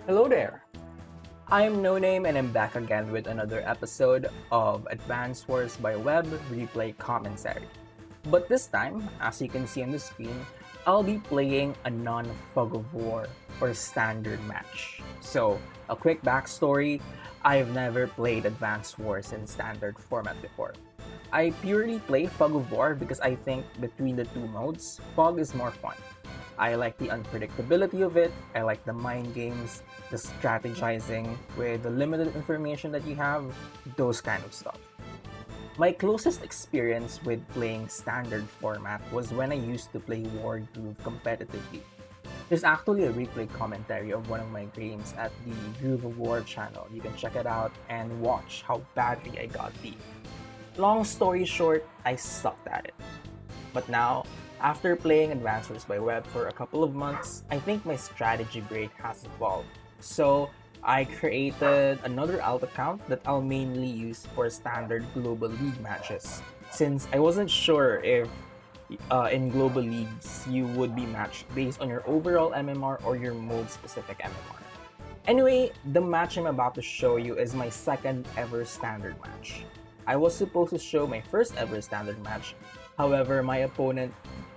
Hello there! I'm No Name and I'm back again with another episode of Advance Wars by Web Replay Commentary. But this time, as you can see on the screen, I'll be playing a non-Fog of War or standard match. So, a quick backstory, I've never played Advance Wars in standard format before. I purely play Fog of War because I think between the two modes, Fog is more fun. I like the unpredictability of it, I like the mind games, the strategizing with the limited information that you have, those kind of stuff. My closest experience with playing standard format was when I used to play War Groove competitively. There's actually a replay commentary of one of my games at the Groove of War channel. You can check it out and watch how badly I got beat. Long story short, I sucked at it. But now, after playing Advanced Wars by Web for a couple of months, I think my strategy brain has evolved. So, I created another alt account that I'll mainly use for standard Global League matches. Since I wasn't sure if in Global Leagues you would be matched based on your overall MMR or your mode specific MMR. Anyway, the match I'm about to show you is my second ever standard match. I was supposed to show my first ever standard match, however, my opponent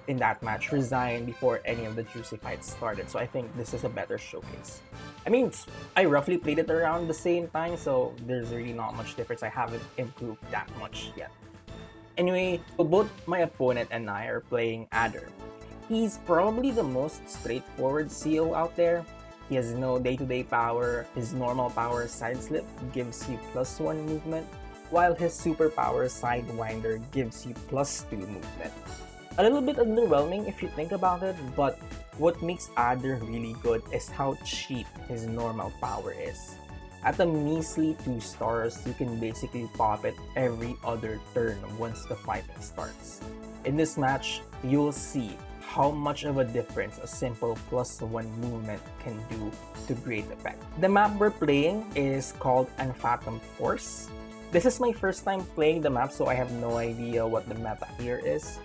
in that match resigned before any of the juicy fights started, so I think this is a better showcase. I mean, I roughly played it around the same time, so there's really not much difference. I haven't improved that much yet. Anyway, so both my opponent and I are playing Adder. He's probably the most straightforward CO out there. He has no day-to-day power, his normal power Sideslip gives you +1 movement, while his superpower Sidewinder gives you +2 movement. A little bit underwhelming if you think about it, but what makes Adder really good is how cheap his normal power is. At a measly 2 stars, you can basically pop it every other turn once the fighting starts. In this match, you'll see how much of a difference a simple +1 movement can do to great effect. The map we're playing is called Unfathomed Force. This is my first time playing the map, so I have no idea what the meta here is.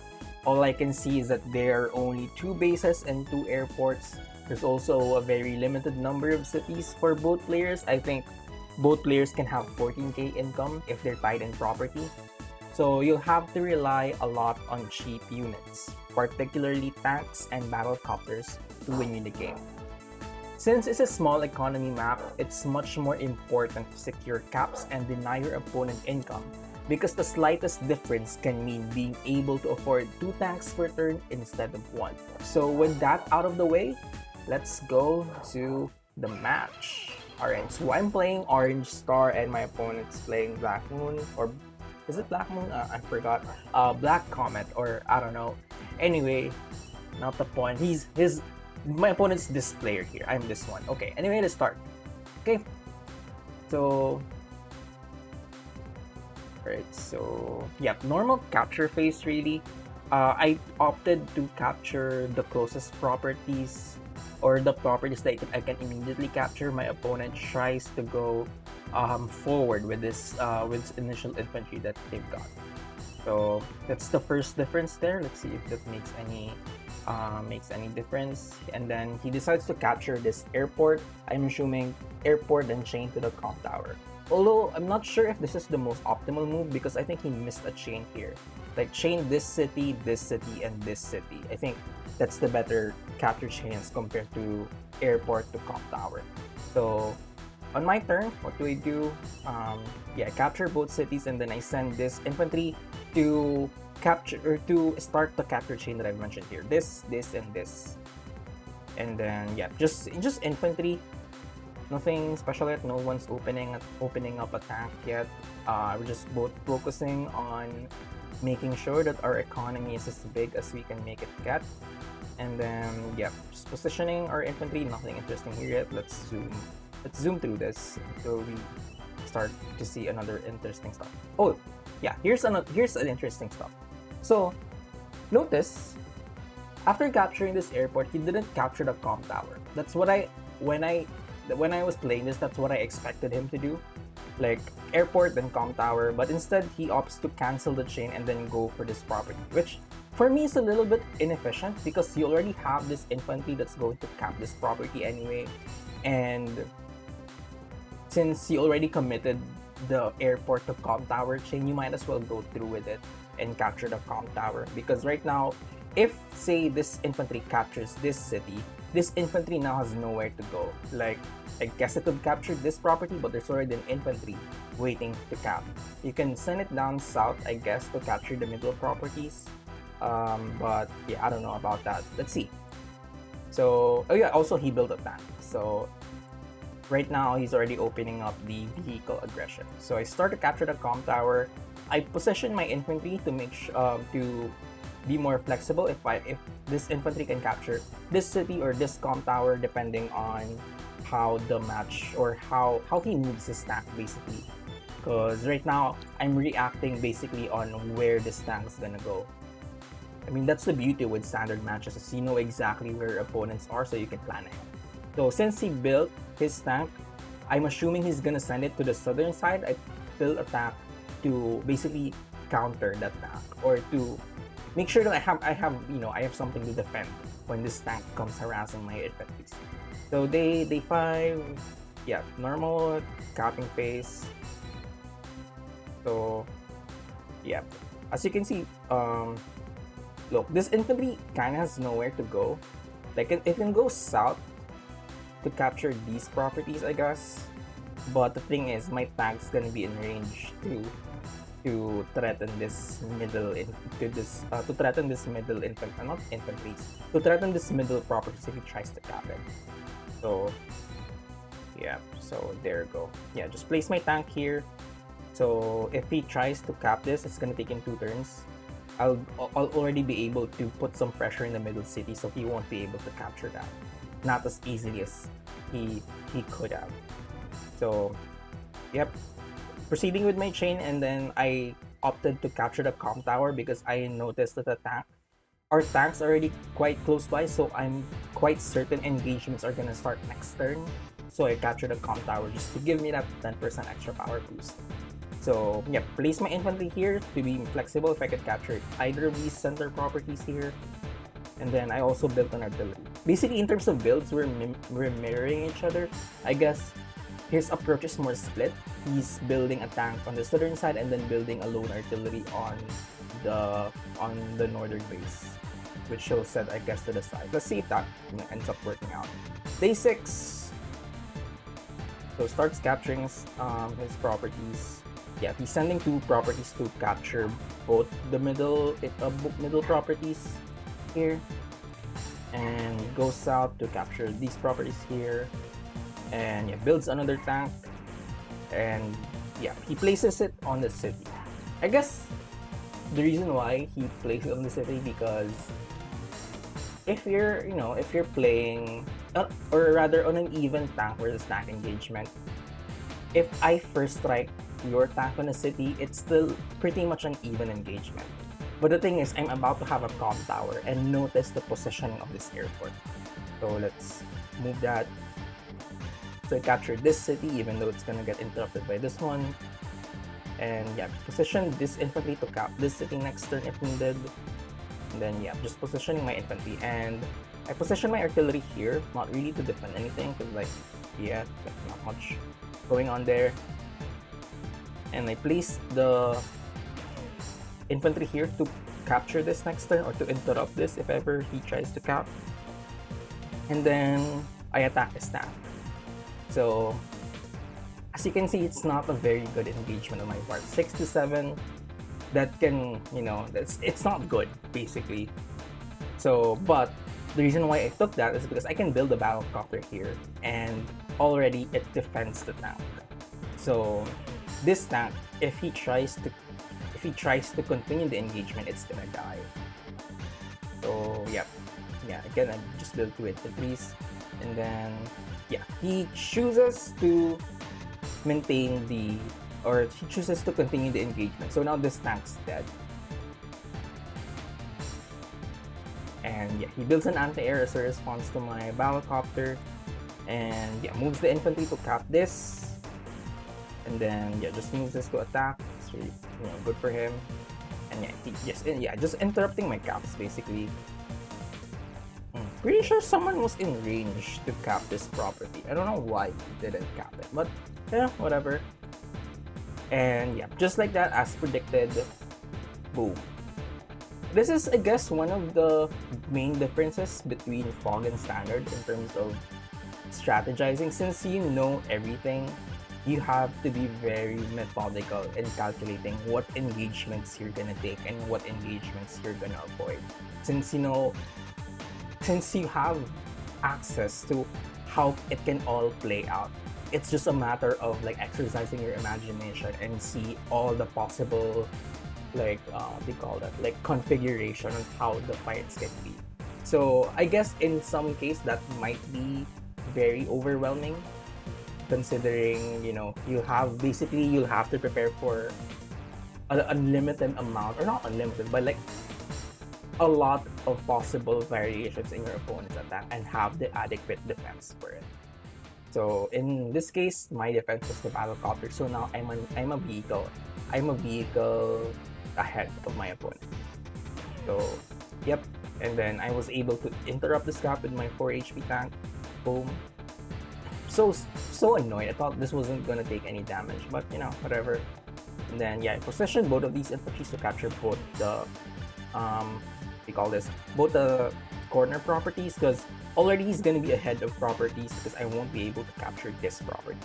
All I can see is that there are only 2 bases and 2 airports. There's also a very limited number of cities for both players. I think both players can have 14k income if they're tied in property. So you'll have to rely a lot on cheap units, particularly tanks and battlecopters, to win you the game. Since it's a small economy map, it's much more important to secure caps and deny your opponent income, because the slightest difference can mean being able to afford 2 tanks per turn instead of 1. So with that out of the way, let's go to the match. Alright, so I'm playing Orange Star and my opponent's playing Black Moon, or is it Black Moon? I forgot. Black Comet, or I don't know. Anyway, not the point. My opponent's this player here. I'm this one. Okay, anyway, let's start. Okay, so alright, so yeah, normal capture phase really. I opted to capture the closest properties or the properties that I can immediately capture. My opponent tries to go forward with this with initial infantry that they've got. So that's the first difference there. Let's see if that makes any difference. And then he decides to capture this airport. I'm assuming airport and chain to the comp tower. Although I'm not sure if this is the most optimal move because I think he missed a chain here. Like chain this city, and this city. I think that's the better capture chains compared to airport to comp tower. So on my turn, what do? Yeah, capture both cities and then I send this infantry to capture or to start the capture chain that I've mentioned here. This, and this. And then yeah, just infantry. Nothing special yet. No one's opening up a tank yet. We're just both focusing on making sure that our economy is as big as we can make it get. And then yeah, just positioning our infantry. Nothing interesting here yet. Let's zoom through this until we start to see another interesting stuff. Oh yeah, here's an interesting stuff. So notice after capturing this airport, he didn't capture the comp tower. That's what when I was playing this, that's what I expected him to do, like airport then comp tower, but instead he opts to cancel the chain and then go for this property, which for me is a little bit inefficient because you already have this infantry that's going to cap this property anyway. And since you already committed the airport to comm tower chain, you might as well go through with it and capture the comm tower. Because right now, if say this infantry captures this city, this infantry now has nowhere to go. Like, I guess it could capture this property, but there's already an infantry waiting to cap. You can send it down south, I guess, to capture the middle properties. But yeah, I don't know about that. Let's see. So, oh yeah, also he built a tank. So right now he's already opening up the vehicle aggression. So I start to capture the comm tower. I position my infantry to to be more flexible if this infantry can capture this city or this comm tower, depending on how the match or how he moves his tank basically. Because right now I'm reacting basically on where this tank is gonna go. I mean, that's the beauty with standard matches, is you know exactly where opponents are, so you can plan it. So since he built his tank, I'm assuming he's gonna send it to the southern side. I built a tank to basically counter that tank, or to make sure that I have something to defend when this tank comes harassing my infantry. So day 5, yeah, normal capping phase. So yeah, as you can see, look, this infantry kind of has nowhere to go. Like, it can go south to capture these properties, I guess. But the thing is, my tank's gonna be in range to threaten this middle to threaten this middle not infantry, to threaten this middle properties if he tries to cap it. So yeah, so there you go. Yeah, just place my tank here. So if he tries to cap this, it's gonna take him 2 turns. I'll already be able to put some pressure in the middle city, so he won't be able to capture that. Not as easily as he could have. So yep, proceeding with my chain, and then I opted to capture the comm tower because I noticed that our tank's already quite close by, so I'm quite certain engagements are gonna start next turn. So I captured the comm tower just to give me that 10% extra power boost. So yeah, place my infantry here to be flexible if I could capture either of these center properties here. And then I also built an artillery. Basically, in terms of builds, we're mirroring each other. I guess his approach is more split. He's building a tank on the southern side and then building a lone artillery on the northern base, which he'll set, I guess, to the side. Let's see if that ends up working out. Day 6. So starts capturing his properties. Yeah, he's sending 2 properties to capture both the middle properties here, and goes south to capture these properties here, and yeah, builds another tank, and yeah, he places it on the city. I guess the reason why he places it on the city, because if you're playing or rather on an even tank versus tank engagement, if I first strike your tank on a city, it's still pretty much an even engagement. But the thing is, I'm about to have a comm tower and notice the positioning of this airport. So let's move that. So I captured this city, even though it's gonna get interrupted by this one. And yeah, position this infantry to cap this city next turn if needed. And then yeah, just positioning my infantry, and I position my artillery here, not really to defend anything, because like, yeah, not much going on there. And I place the infantry here to capture this next turn, or to interrupt this if ever he tries to cap. And then I attack his tank. So as you can see, it's not a very good engagement on my part. 6 to 7, that can, it's not good basically. So, but the reason why I took that is because I can build a battle copter here, and already it defends the tank. So this tank, if he tries to continue the engagement, it's gonna die. So yeah, again, I just built 2 infantries, and then yeah, he chooses to he chooses to continue the engagement. So now this tank's dead. And yeah, he builds an anti-air as a response to my battlecopter, and yeah, moves the infantry to cap this, and then yeah, just moves this to attack. It's really, good for him. And yeah, just interrupting my caps basically. Pretty sure someone was in range to cap this property. I don't know why he didn't cap it, but yeah, whatever. And yeah, just like that, as predicted, boom. This is, I guess, one of the main differences between Fog and Standard in terms of strategizing. Since you know everything, you have to be very methodical in calculating what engagements you're gonna take and what engagements you're gonna avoid. Since since you have access to how it can all play out, it's just a matter of like exercising your imagination and see all the possible like what do you call that, like configuration on how the fights can be. So I guess in some case that might be very overwhelming, considering you have basically you'll have to prepare for an unlimited amount, or not unlimited, but like a lot of possible variations in your opponent's attack and have the adequate defense for it. So in this case, my defense was the battlecopter. So now I'm a vehicle. I'm a vehicle ahead of my opponent. So yep. And then I was able to interrupt the scrap with my 4 HP tank. Boom. So annoyed. I thought this wasn't gonna take any damage, but whatever. And then yeah, I positioned both of these infantries to capture both the we call this both the corner properties, because already he's gonna be ahead of properties because I won't be able to capture this property.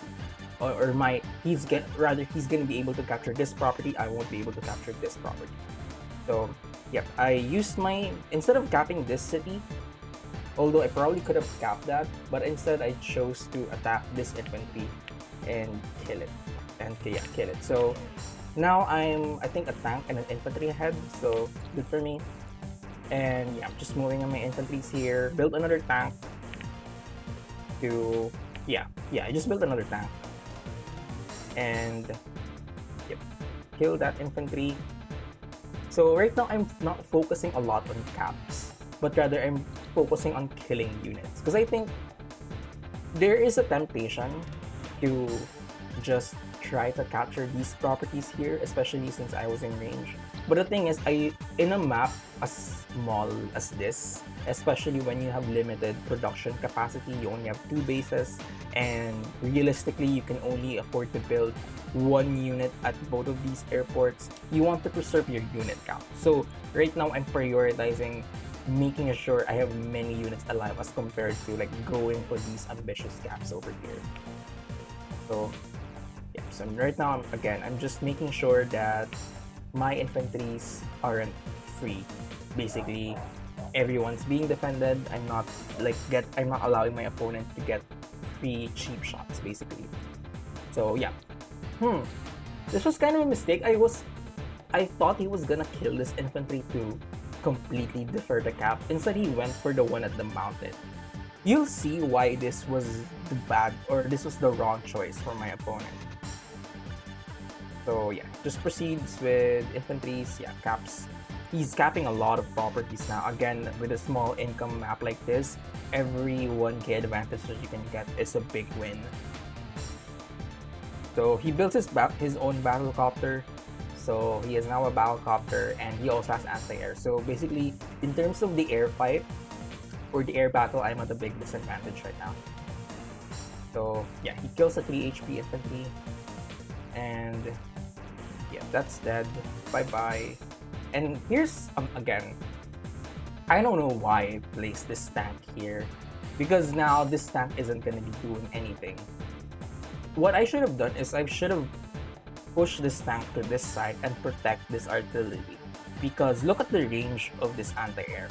He's gonna be able to capture this property, I won't be able to capture this property. So yep, I used instead of capping this city, although I probably could have capped that, but instead I chose to attack this infantry and kill it. Kill it. So now I think a tank and an infantry ahead, so good for me. And yeah, I'm just moving on my infantries here. Build another tank to I just built another tank. And yep, kill that infantry. So right now I'm not focusing a lot on caps, but rather I'm focusing on killing units, because I think there is a temptation to just try to capture these properties here, especially since I was in range. But the thing is, in a map as small as this, especially when you have limited production capacity, you only have 2 bases, and realistically you can only afford to build 1 unit at both of these airports. You want to preserve your unit count. So right now I'm prioritizing making sure I have many units alive as compared to like going for these ambitious caps over here. So yeah, so right now I'm just making sure that my infantries aren't free. Basically, everyone's being defended. I'm not allowing my opponent to get free cheap shots, basically. So yeah. This was kind of a mistake. I thought he was gonna kill this infantry to completely defer the cap. Instead, he went for the one at the mountain. You'll see why this was this was the wrong choice for my opponent. So yeah, just proceeds with infantries. Yeah, caps. He's capping a lot of properties now. Again, with a small income map like this, every 1k advantage that you can get is a big win. So he built his own battlecopter. So he is now a battlecopter, and he also has anti-air. So basically, in terms of the air fight or the air battle, I'm at a big disadvantage right now. So yeah, he kills a 3 HP infantry, and yeah, that's dead. Bye-bye. And here's, again, I don't know why I placed this tank here, because now this tank isn't going to be doing anything. What I should have done is I should have pushed this tank to this side and protect this artillery, because look at the range of this anti-air.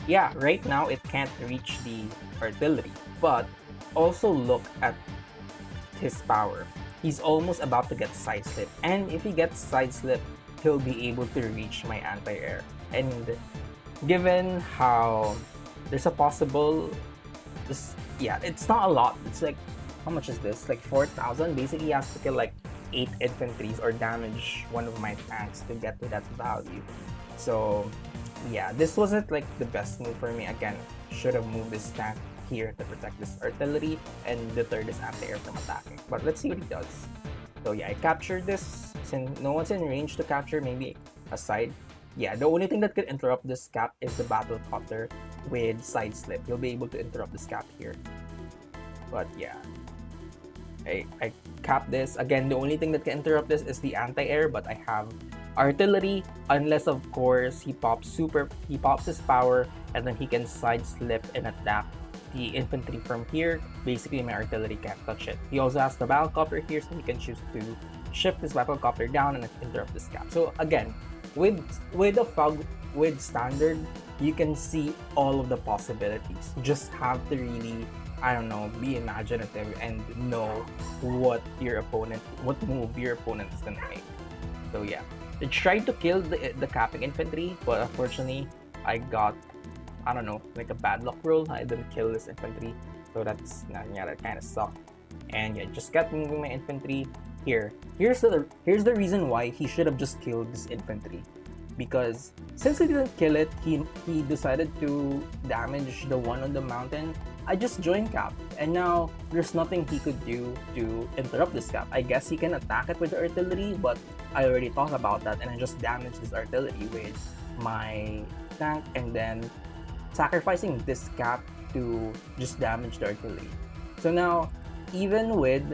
Yeah, right now it can't reach the artillery, but also look at his power. He's almost about to get side-slipped, and if he gets side-slipped, he'll be able to reach my anti-air. And given how there's a possible, it's not a lot. It's like, how much is this? Like 4,000. Basically, he has to kill like 8 infantries or damage one of my tanks to get to that value. So yeah, this wasn't like the best move for me. Again, should have moved this tank here to protect this artillery and deter this anti-air from attacking. But let's see what he does. So yeah, I captured this. Since no one's in range to capture, maybe a side. yeah, the only thing that could interrupt this cap is the battle copter with side slip. You'll be able to interrupt this cap here. But yeah, I cap this. Again, the only thing that can interrupt this is the anti-air, but I have artillery, unless of course he pops his power, and then he can side slip and attack the infantry from here. Basically, my artillery can't touch it. He also has the battlecopter here, so he can choose to shift his battlecopter down and interrupt this cap. So again, with the fog with standard, you can see all of the possibilities. You just have to really, I don't know, be imaginative and know what move your opponent is gonna make. So yeah, I tried to kill the capping infantry, but unfortunately, I got, I don't know, like a bad luck roll. I didn't kill this infantry, so that kind of sucked. And yeah, just kept moving my infantry here. Here's the reason why he should have just killed this infantry, because since he didn't kill it, he decided to damage the one on the mountain. I just joined cap, and now there's nothing he could do to interrupt this cap. I guess he can attack it with the artillery, but I already thought about that, and I just damaged this artillery with my tank, and then sacrificing this cap to just damage the artillery. So now, even with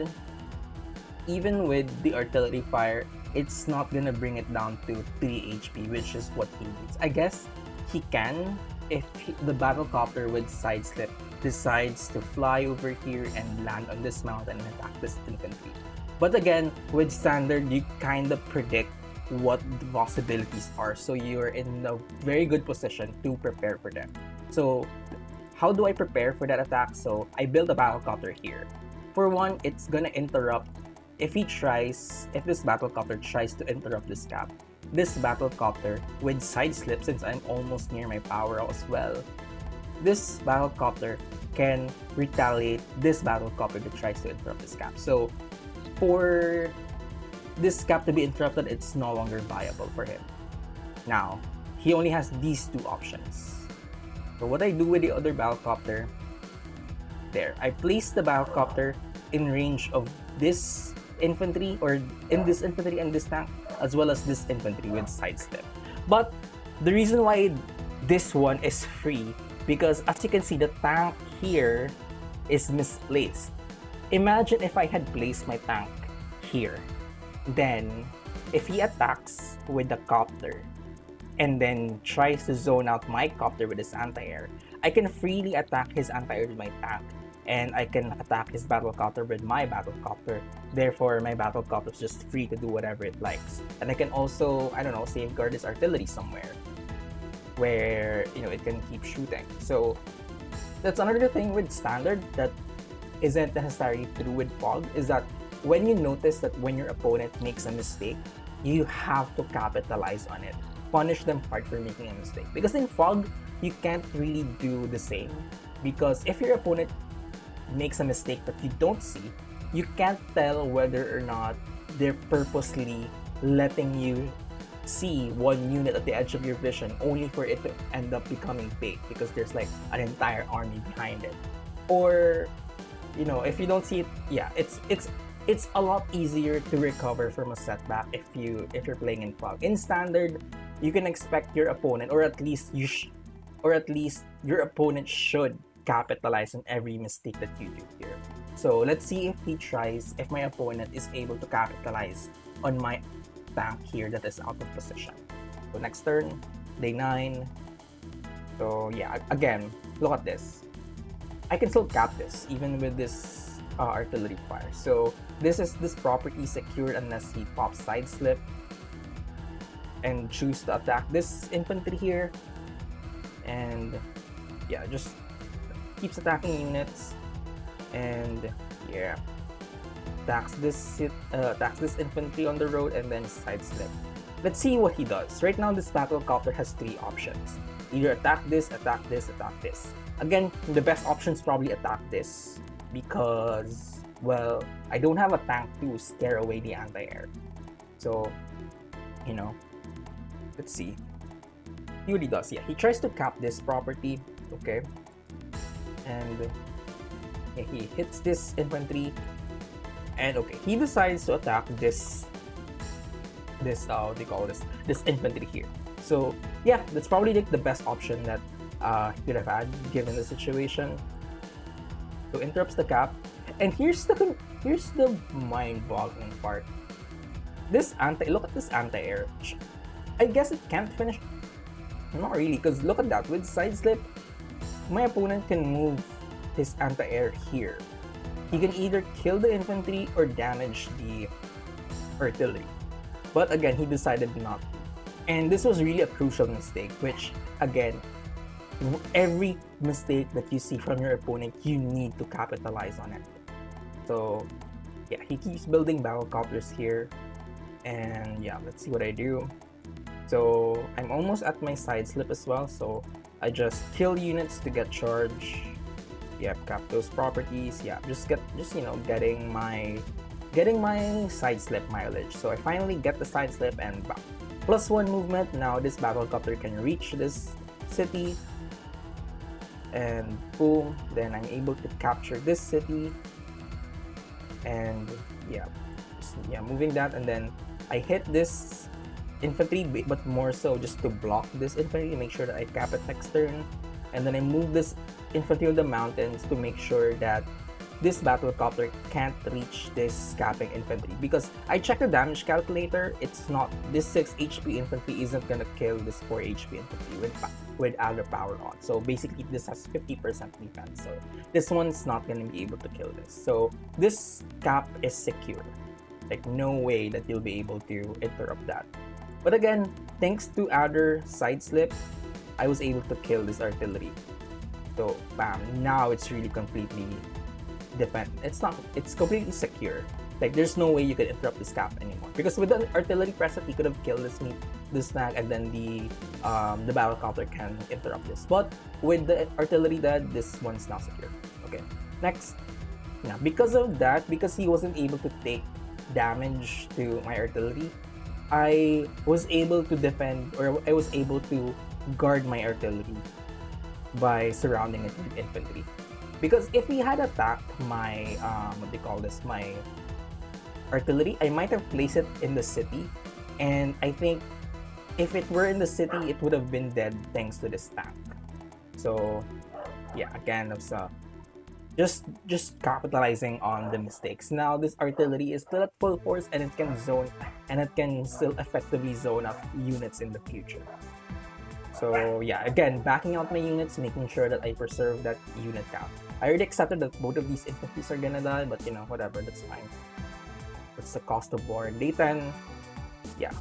the artillery fire, it's not gonna bring it down to 3 HP, which is what he needs. I guess he can if the battlecopter with side slip decides to fly over here and land on this mountain and attack this infantry. But again, with standard, you kind of predict what the possibilities are, so you're in a very good position to prepare for them. So how do I prepare for that attack? So I build a battlecopter here. For one, it's gonna interrupt if this battlecopter tries to interrupt this cap. This battlecopter with side slip, since I'm almost near my power as well, this battlecopter can retaliate this battlecopter that tries to interrupt this cap. So for this cap to be interrupted, it's no longer viable for him. Now, he only has these two options. So what I do with the other battlecopter, there, I place the battlecopter in range of this infantry, or in this infantry and this tank, as well as this infantry with side slip. But the reason why this one is free, because as you can see, the tank here is misplaced. Imagine if I had placed my tank here. Then, if he attacks with the copter and then tries to zone out my copter with his anti-air, I can freely attack his anti-air with my tank, and I can attack his battlecopter with my battlecopter. Therefore, my battlecopter is just free to do whatever it likes. And I can also, I don't know, safeguard his artillery somewhere where, you know, it can keep shooting. So that's another thing with standard that isn't necessarily true with fog, is that when you notice that when your opponent makes a mistake, you have to capitalize on it. Punish them hard for making a mistake. Because in fog, you can't really do the same. Because if your opponent makes a mistake that you don't see, you can't tell whether or not they're purposely letting you see one unit at the edge of your vision only for it to end up becoming bait because there's like an entire army behind it. Or, you know, if you don't see it, yeah, it's a lot easier to recover from a setback if you're playing in fog. In standard, you can expect your opponent, or at least your opponent should capitalize on every mistake that you do here. So let's see if my opponent is able to capitalize on my tank here that is out of position. So next turn, day 9. So yeah, again, look at this. I can still cap this even with this artillery fire. So this property secured unless he pops side slip and choose to attack this infantry here. And yeah, just keeps attacking units, and yeah, attacks this infantry on the road and then side slip. Let's see what he does. Right now, this battlecopter has 3 options. Either attack this, attack this, attack this. Again, the best option is probably attack this because, well, I don't have a tank to scare away the anti-air. So, you know, let's see. He really does. Yeah, he tries to cap this property. Okay. And yeah, he hits this infantry. And okay, he decides to attack this this what do you call this infantry here. So yeah, that's probably like the best option that he could have had given the situation. So interrupts the cap, and here's the mind-boggling part. This look at this anti-air. I guess it can't finish. Not really, because look at that. With side slip, my opponent can move his anti-air here. He can either kill the infantry or damage the artillery. But again, he decided not to. And this was really a crucial mistake, which again, every mistake that you see from your opponent, you need to capitalize on it. So yeah, he keeps building battle copters here. And yeah, let's see what I do. So I'm almost at my side slip as well, so I just kill units to get charge. Yep, cap those properties. Yeah, just you know, getting my side slip mileage. So I finally get the side slip and +1 movement. Now this battle copter can reach this city, and boom, then I'm able to capture this city. And yeah, moving that, and then I hit this infantry, but more so just to block this infantry, make sure that I cap it next turn. And then I move this infantry of the mountains to make sure that this battle copter can't reach this capping infantry, because I checked the damage calculator. It's not, this 6 HP infantry isn't gonna kill this 4 HP infantry with other power on. So basically this has 50% defense, so this one's not gonna be able to kill this. So this cap is secure, like no way that you'll be able to interrupt that. But again, thanks to Adder side slip, I was able to kill this artillery. So bam, now it's really completely it's completely secure. Like there's no way you could interrupt this cap anymore. Because with the artillery present, he could have killed this mag, and then the battle copter can interrupt this. But with the artillery dead, this one's not secure. Okay. Next. Now because of that, because he wasn't able to take damage to my artillery, I was able to defend, or I was able to guard my artillery by surrounding it with infantry. Because if he had attacked my my artillery, I might have placed it in the city, and I think if it were in the city, it would have been dead thanks to this tank. So yeah, again, it's just capitalizing on the mistakes. Now this artillery is still at full force, and it can still effectively zone up units in the future. So yeah, again, backing out my units, making sure that I preserve that unit count. I already accepted that both of these infantries are gonna die, but you know, whatever, that's fine. That's the cost of war. Day 10, yeah,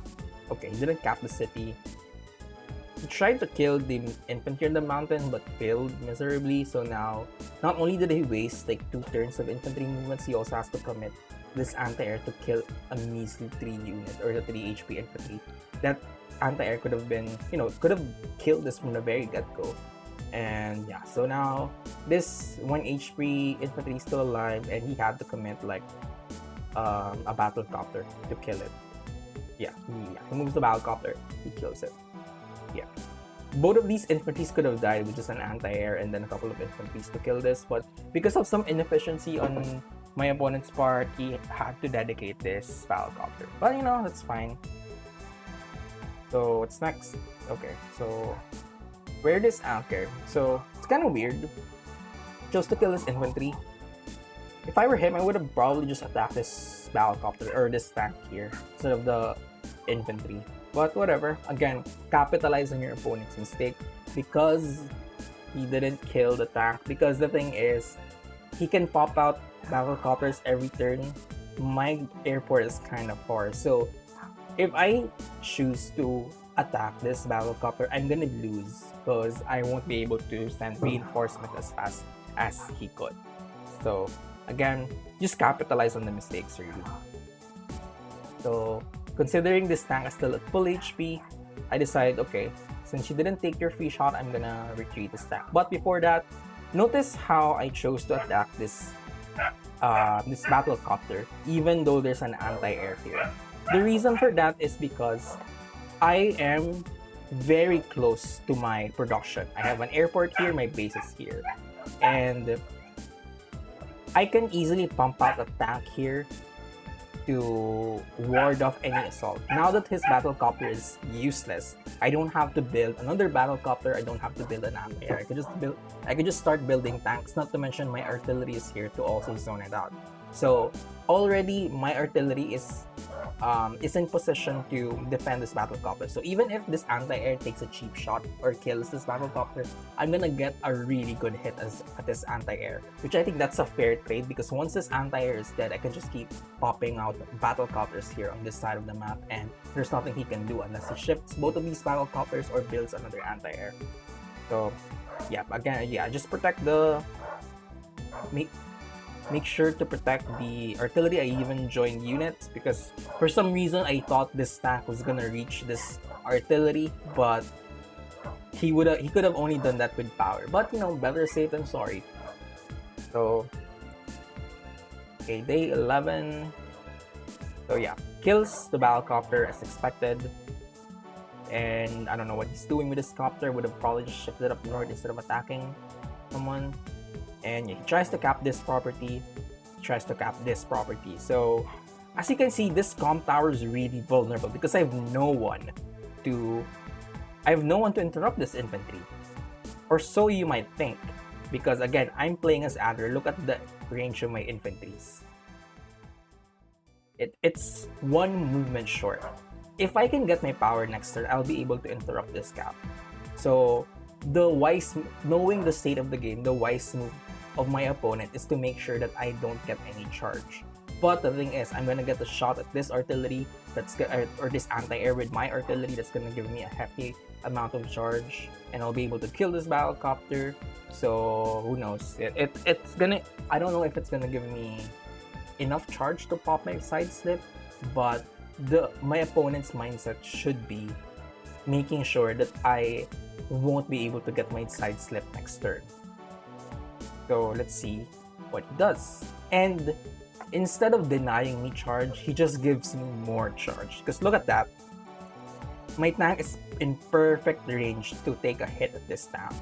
okay, he didn't cap the city. He tried to kill the infantry in the mountain, but failed miserably. So now, not only did he waste like 2 turns of infantry movements, he also has to commit this anti-air to kill a measly 3 unit, or the 3 HP infantry. That anti-air could have been, you know, could have killed this from the very get-go. And yeah, so now this 1 HP infantry is still alive, and he had to commit like a battle copter to kill it. Yeah, he moves the battle copter, he kills it. Yeah, both of these infantries could have died with just an anti-air and then a couple of infantries to kill this, but because of some inefficiency on my opponent's part, he had to dedicate this battle copter. But you know, that's fine. So what's next? Okay, so where this anchor? So it's kind of weird. Chose to kill this infantry. If I were him, I would have probably just attacked this battle copter or this tank here instead of the infantry. But whatever. Again, capitalize on your opponent's mistake because he didn't kill the tank. Because the thing is, he can pop out battle copters every turn. My airport is kind of far, so if I choose to attack this battle copter, I'm gonna lose because I won't be able to send reinforcement as fast as he could. So again, just capitalize on the mistakes really. So considering this tank is still at full HP, I decided, okay, since you didn't take your free shot, I'm gonna retreat this tank. But before that, notice how I chose to attack this battle copter, even though there's an anti-air here. The reason for that is because I am very close to my production. I have an airport here, my base is here, and I can easily pump out a tank here to ward off any assault. Now that his battle copter is useless, I don't have to build another battle copter. I don't have to build an anti-air. I could just start building tanks. Not to mention my artillery is here to also zone it out. So already my artillery is in position to defend this battle copter. So even if this anti-air takes a cheap shot or kills this battle copter, I'm gonna get a really good hit at this anti-air, which I think that's a fair trade, because once this anti-air is dead, I can just keep popping out battle copters here on this side of the map, and there's nothing he can do unless he shifts both of these battle copters or builds another anti-air. So yeah, again, yeah, just protect the make sure to protect the artillery. I even joined units because for some reason I thought this tank was gonna reach this artillery, but he could have only done that with power. But you know, better safe than sorry. So okay, day 11. So yeah, kills the battlecopter as expected. And I don't know what he's doing with this copter. Would have probably just shifted up north instead of attacking someone. And yeah, he tries to cap this property, So as you can see, this comp tower is really vulnerable because I have no one to interrupt this infantry, or so you might think, because again, I'm playing as Adder. Look at the range of my infantries. It's one movement short. If I can get my power next turn, I'll be able to interrupt this cap. So knowing the state of the game, the wise move of my opponent is to make sure that I don't get any charge. But the thing is, I'm gonna get a shot at this artillery or this anti-air with my artillery that's gonna give me a hefty amount of charge, and I'll be able to kill this battlecopter. So who knows? It's gonna. I don't know if it's gonna give me enough charge to pop my side slip, but my opponent's mindset should be making sure that I won't be able to get my side slip next turn. So let's see what he does. And instead of denying me charge, he just gives me more charge. Because look at that. My tank is in perfect range to take a hit at this tank.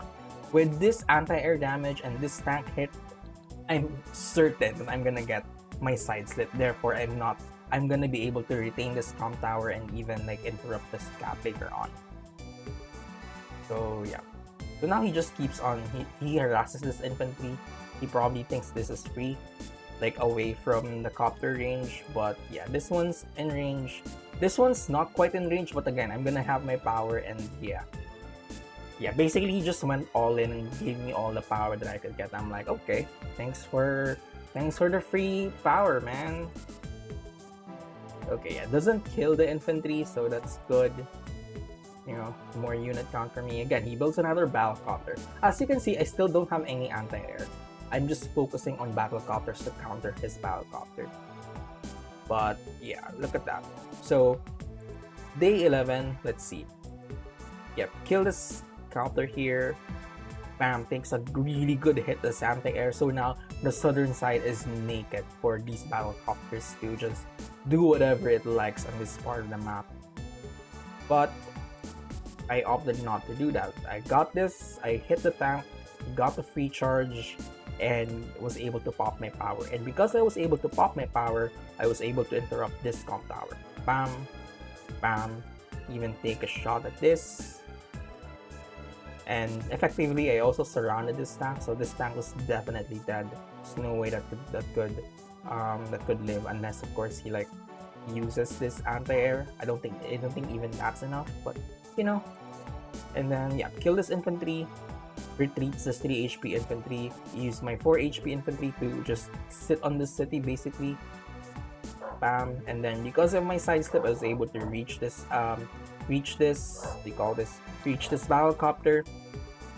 With this anti-air damage and this tank hit, I'm certain that I'm gonna get my side slip. Therefore, I'm gonna be able to retain this comp tower and even like interrupt this cap later on. So yeah. So now he just keeps on, he harasses this infantry. He probably thinks this is free, like away from the copter range. But yeah, this one's in range. This one's not quite in range, but again, I'm gonna have my power, and yeah. Yeah, basically he just went all in and gave me all the power that I could get. I'm like, okay, thanks for the free power, man. Okay, yeah, doesn't kill the infantry, so that's good. You know, more unit count for me. Again, he builds another battlecopter. As you can see, I still don't have any anti-air. I'm just focusing on battlecopters to counter his battlecopter. But yeah, look at that. So day 11, let's see. Yep, kill this counter here. Bam, takes a really good hit as anti-air. So now the southern side is naked for these battlecopters to just do whatever it likes on this part of the map. But I opted not to do that. I got this, I hit the tank, got the free charge, and was able to pop my power. And because I was able to pop my power, I was able to interrupt this comp tower. Bam, bam, even take a shot at this. And effectively, I also surrounded this tank, so this tank was definitely dead. There's no way that could live, unless of course he like uses this anti-air. I don't think even that's enough, but you know. And then yeah, kill this infantry, retreats this 3 HP infantry, use my 4 HP infantry to just sit on the city basically. Bam, and then because of my side step, I was able to reach this battlecopter.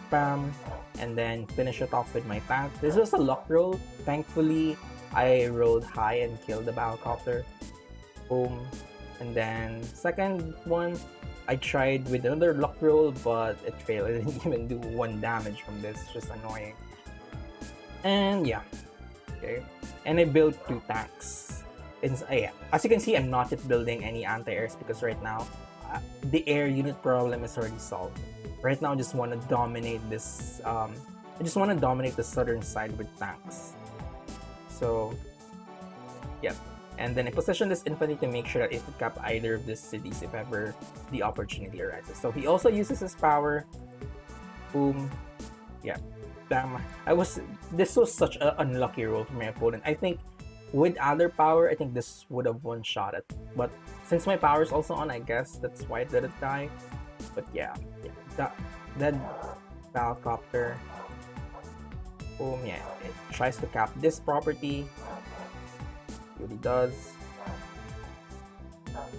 Bam, and then finish it off with my tank. This was a luck roll. Thankfully, I rolled high and killed the battlecopter. Boom. And then second one, I tried with another luck roll, but it failed. I didn't even do 1 damage from this. It's just annoying. And yeah, okay. And I built 2 tanks. Yeah. As you can see, I'm not yet building any anti-airs because right now, the air unit problem is already solved. Right now, I just want to dominate this. I just want to dominate the southern side with tanks. So, yeah. And then I position this infantry to make sure that it can cap either of these cities if ever the opportunity arises. So he also uses his power. Boom. Yeah. Damn. This was such an unlucky roll for my opponent. I think with other power, I think this would have one-shot it. But since my power is also on, I guess that's why it didn't die. But yeah. That Balcopter. Boom, yeah. It tries to cap this property. It really does.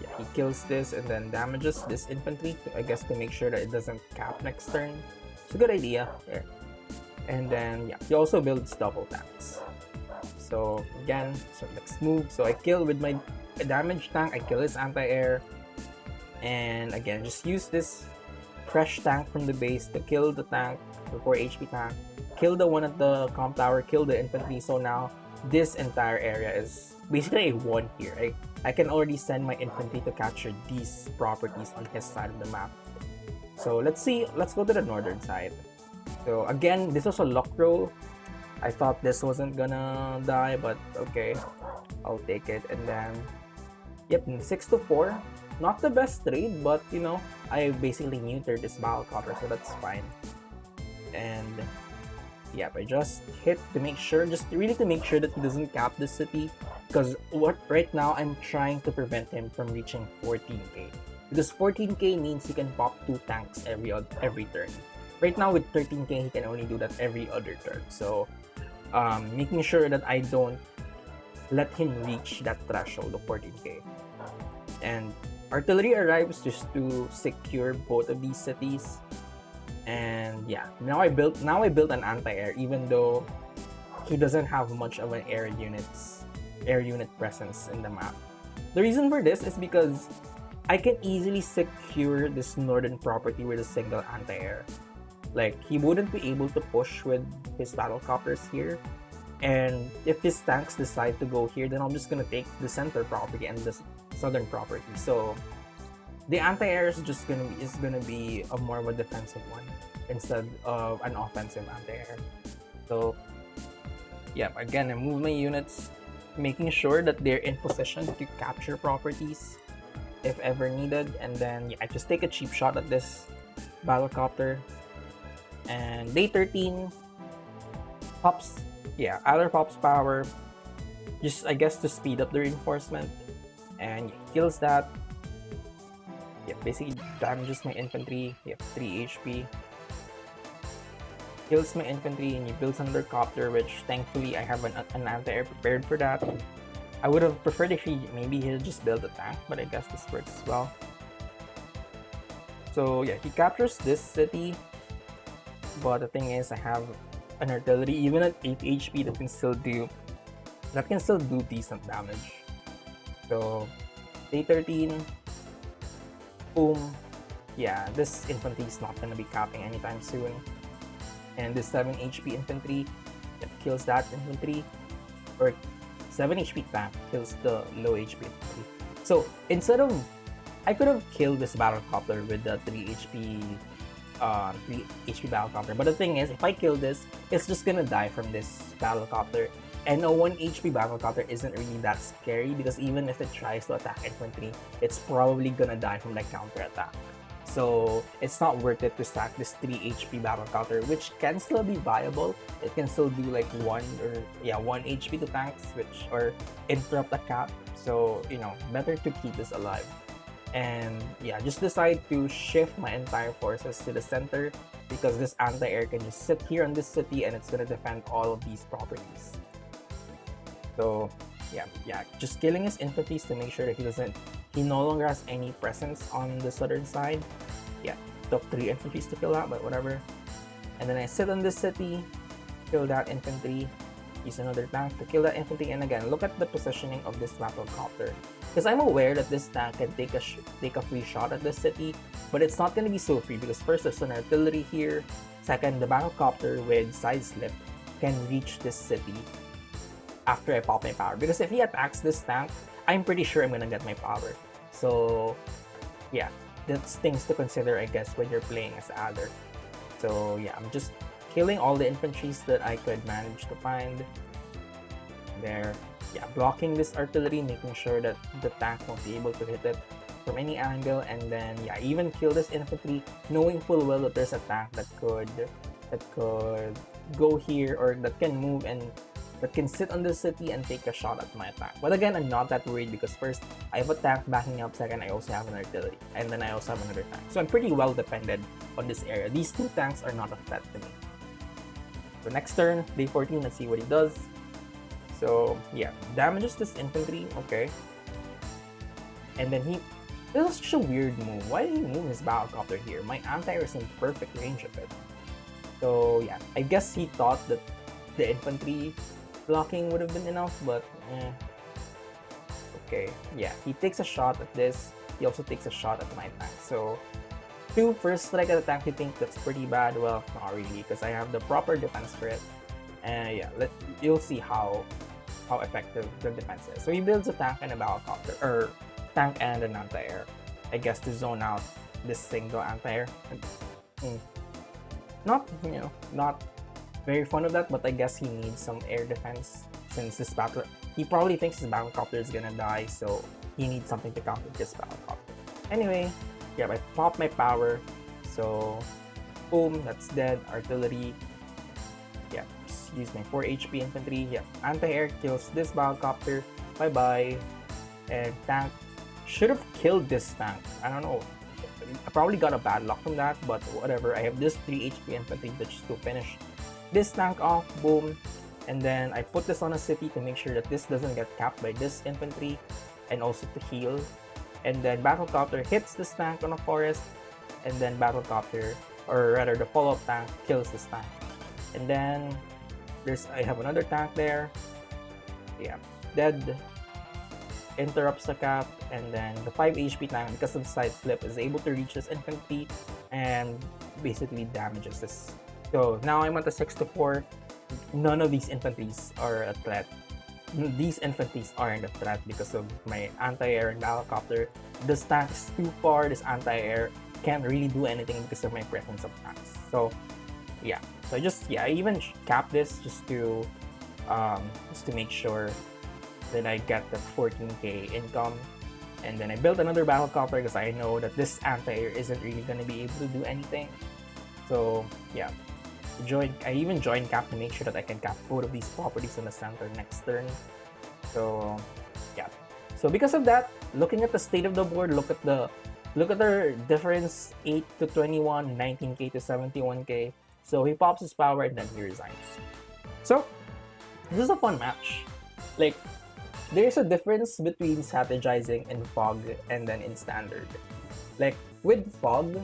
Yeah, he kills this and then damages this infantry, I guess, to make sure that it doesn't cap next turn. It's a good idea there. And then, yeah, he also builds double tanks. So, again, so next move. So, I kill with my damage tank, I kill his anti-air. And again, just use this fresh tank from the base to kill the tank, the 4 HP tank. Kill the one at the comp tower, kill the infantry. So now, this entire area is basically a 1 here. I can already send my infantry to capture these properties on his side of the map. So let's go to the northern side. So again, this was a luck roll. I thought this wasn't gonna die, but okay, I'll take it. And then, yep, 6-4. Not the best trade, but you know, I basically neutered this battle copper, so that's fine. And yep, I just hit to make sure, just really to make sure that he doesn't cap this city. Because right now, I'm trying to prevent him from reaching 14k. Because 14k means he can pop 2 tanks every turn. Right now with 13k, he can only do that every other turn. So, making sure that I don't let him reach that threshold of 14k. And artillery arrives just to secure both of these cities. And yeah, now I built an anti-air, even though he doesn't have much of an air unit presence in the map. The reason for this is because I can easily secure this northern property with a single anti-air. Like, he wouldn't be able to push with his battle copters here. And if his tanks decide to go here, then I'm just gonna take the center property and the southern property. So the anti-air is gonna be a more of a defensive one instead of an offensive anti-air. So yeah, again, I move my units, making sure that they're in position to capture properties if ever needed. And then yeah, I just take a cheap shot at this battlecopter. And day 13 pops, yeah, Adder pops power, just I guess to speed up the reinforcement, and yeah, kills that. Yeah, basically damages my infantry. Yeah, 3 HP. Kills my infantry, and he builds another copter, which thankfully I have an anti-air prepared for that. I would have preferred if maybe he'll just build a tank, but I guess this works as well. So yeah, he captures this city, but the thing is, I have an artillery even at 8 HP that can still do decent damage. So day 13, boom. Yeah, this infantry is not gonna be capping anytime soon. And this 7 HP infantry that kills that infantry, or 7 HP tank kills the low HP infantry. So instead of, I could have killed this battlecopter with the 3 HP battlecopter, but the thing is, if I kill this, it's just gonna die from this battlecopter. And a 1 HP battlecopter isn't really that scary, because even if it tries to attack infantry, it's probably gonna die from the counter attack. So it's not worth it to stack this 3 HP battlecopter, which can still be viable. It can still do like 1 HP to tanks, or interrupt a cap. So you know, better to keep this alive. And yeah, just decide to shift my entire forces to the center, because this anti-air can just sit here on this city and it's gonna defend all of these properties. So yeah, just killing his infantry to make sure that he no longer has any presence on the southern side. Yeah, took 3 infantry to kill that, but whatever. And then I sit on this city, kill that infantry, use another tank to kill that infantry. And again, look at the positioning of this battlecopter, because I'm aware that this tank can take a free shot at this city, but it's not going to be so free, because first, there's an artillery here. Second, the battlecopter with side slip can reach this city after I pop my power, because if he attacks this tank, I'm pretty sure I'm gonna get my power. So yeah, that's things to consider, I guess, when you're playing as Adder. So yeah, I'm just killing all the infantries that I could manage to find. there. Yeah, blocking this artillery, making sure that the tank won't be able to hit it from any angle, and then yeah, even kill this infantry, knowing full well that there's a tank that could go here, or that can move and that can sit on the city and take a shot at my tank. But again, I'm not that worried because first, I have a tank backing up, second, I also have an artillery, and then I also have another tank. So I'm pretty well dependent on this area. These two tanks are not a threat to me. So next turn, day 14, let's see what he does. So yeah, damages this infantry, okay. And then this was such a weird move. Why did he move his battlecopter here? My anti-air is in perfect range of it. So yeah, I guess he thought that the infantry blocking would have been enough, but okay. Yeah, he takes a shot at this. He also takes a shot at my tank. So 2 first strike at the tank, you think that's pretty bad? Well, not really, because I have the proper defense for it. And yeah, you'll see how effective the defense is. So he builds a tank and a battlecopter, or tank and an anti-air, I guess, to zone out this single anti-air. Not very fond of that, but I guess he needs some air defense since this battle. He probably thinks his battlecopter is gonna die, so he needs something to counter this battlecopter. Anyway, yeah, I pop my power, so boom, that's dead. Artillery, yeah, just use my 4 HP infantry. Yeah, anti-air kills this battlecopter. Bye bye. And tank should have killed this tank. I don't know. I probably got a bad luck from that, but whatever. I have this 3 HP infantry just to finish this tank off. Boom. And then I put this on a city to make sure that this doesn't get capped by this infantry, and also to heal. And then battlecopter hits this tank on a forest, and then battlecopter, or rather the follow-up tank, kills this tank. And then I have another tank there. Yeah, dead. Interrupts the cap, and then the 5 HP tank, because of the side flip, is able to reach this infantry and basically damages this. So now I'm at the 6-4. None of these infantries are a threat. These infantries aren't a threat because of my anti-air and helicopter. This tank is too far. This anti-air can't really do anything because of my presence of tanks. So yeah, so I even cap this just to make sure that I get the 14k income. And then I built another battlecopter because I know that this anti-air isn't really going to be able to do anything. So yeah, I even joined cap to make sure that I can cap both of these properties in the center next turn. So yeah, so because of that, looking at the state of the board, look at their difference: 8 to 21, 19k to 71k. So he pops his power and then he resigns. So this is a fun match. Like, there's a difference between strategizing in fog and then in standard. Like with fog,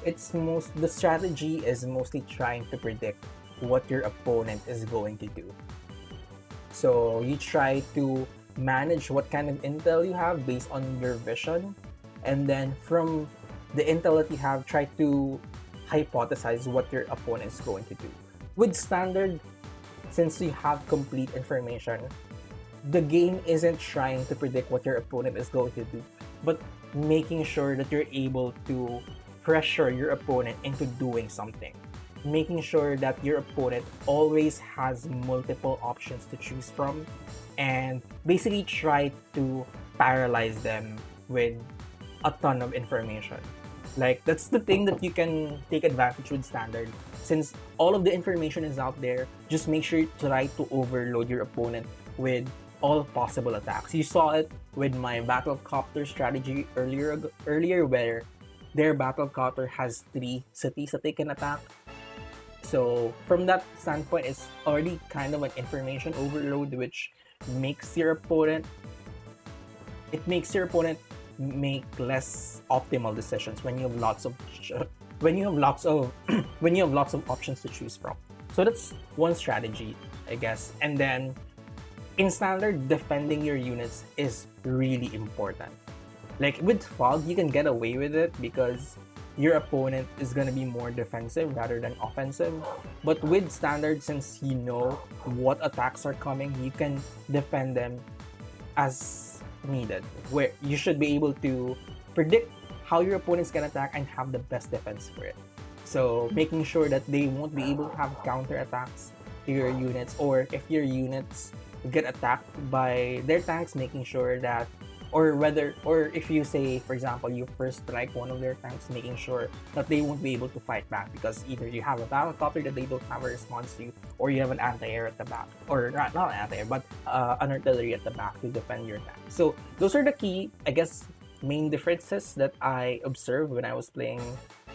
the strategy is mostly trying to predict what your opponent is going to do. So you try to manage what kind of intel you have based on your vision, and then from the intel that you have, try to hypothesize what your opponent is going to do. With standard, since you have complete information, the game isn't trying to predict what your opponent is going to do, but making sure that you're able to pressure your opponent into doing something. Making sure that your opponent always has multiple options to choose from, and basically try to paralyze them with a ton of information. Like, that's the thing that you can take advantage with standard. Since all of the information is out there, just make sure you try to overload your opponent with all possible attacks. You saw it with my battlecopter strategy earlier where their battlecopter has 3 cities that they can attack. So from that standpoint, it's already kind of an information overload, which makes your opponent make less optimal decisions when you have lots of options to choose from. So that's one strategy, I guess. And then in standard, defending your units is really important. Like with fog, you can get away with it because your opponent is going to be more defensive rather than offensive. But with standard, since you know what attacks are coming, you can defend them as needed, where you should be able to predict how your opponents can attack and have the best defense for it. So making sure that they won't be able to have counter attacks to your units, or if your units get attacked by their tanks, making sure that, or if you say, for example, you first strike one of their tanks, making sure that they won't be able to fight back because either you have a battle copter that they don't have a response to, or you have an anti-air at the back, or not an anti-air, but an artillery at the back to defend your tank. So those are the key, I guess, main differences that I observed when I was playing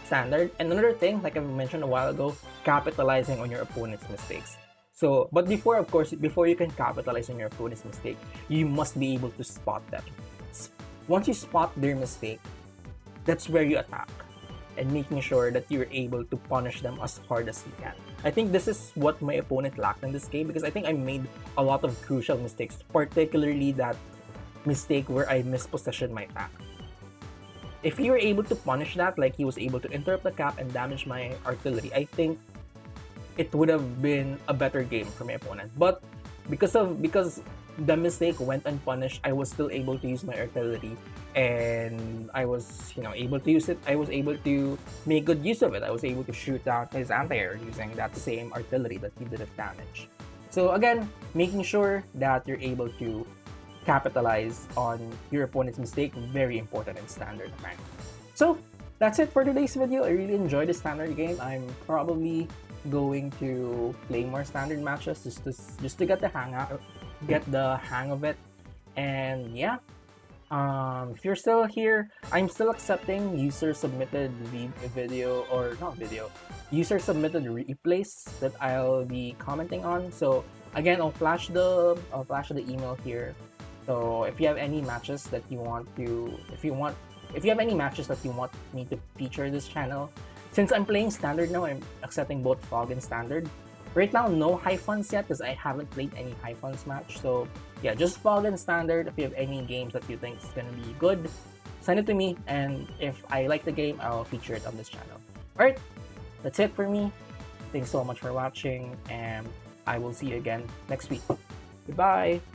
standard. And another thing, like I mentioned a while ago, capitalizing on your opponent's mistakes. So, but before, of course, before you can capitalize on your opponent's mistake, you must be able to spot them. Once you spot their mistake, that's where you attack, and making sure that you're able to punish them as hard as you can. I think this is what my opponent lacked in this game, because I think I made a lot of crucial mistakes, particularly that mistake where I mispositioned my tank. If you were able to punish that, like he was able to interrupt the cap and damage my artillery, I think it would have been a better game for my opponent. But because the mistake went unpunished, I was still able to use my artillery, and I was, able to use it. I was able to make good use of it. I was able to shoot down his anti-air using that same artillery that he didn't damage. So again, making sure that you're able to capitalize on your opponent's mistake, very important in standard rank. So that's it for today's video. I really enjoyed the standard game. I'm probably going to play more standard matches just to get the hang of it. And yeah, if you're still here, I'm still accepting user submitted user submitted replays that I'll be commenting on. So again, I'll flash the email here. So if you have any matches that you want me to feature this channel, since I'm playing standard now, I'm accepting both fog and standard. Right now, no high funds yet because I haven't played any high funds match. So yeah, just fog and standard. If you have any games that you think is gonna be good, send it to me, and if I like the game, I'll feature it on this channel. Alright, that's it for me. Thanks so much for watching, and I will see you again next week. Goodbye!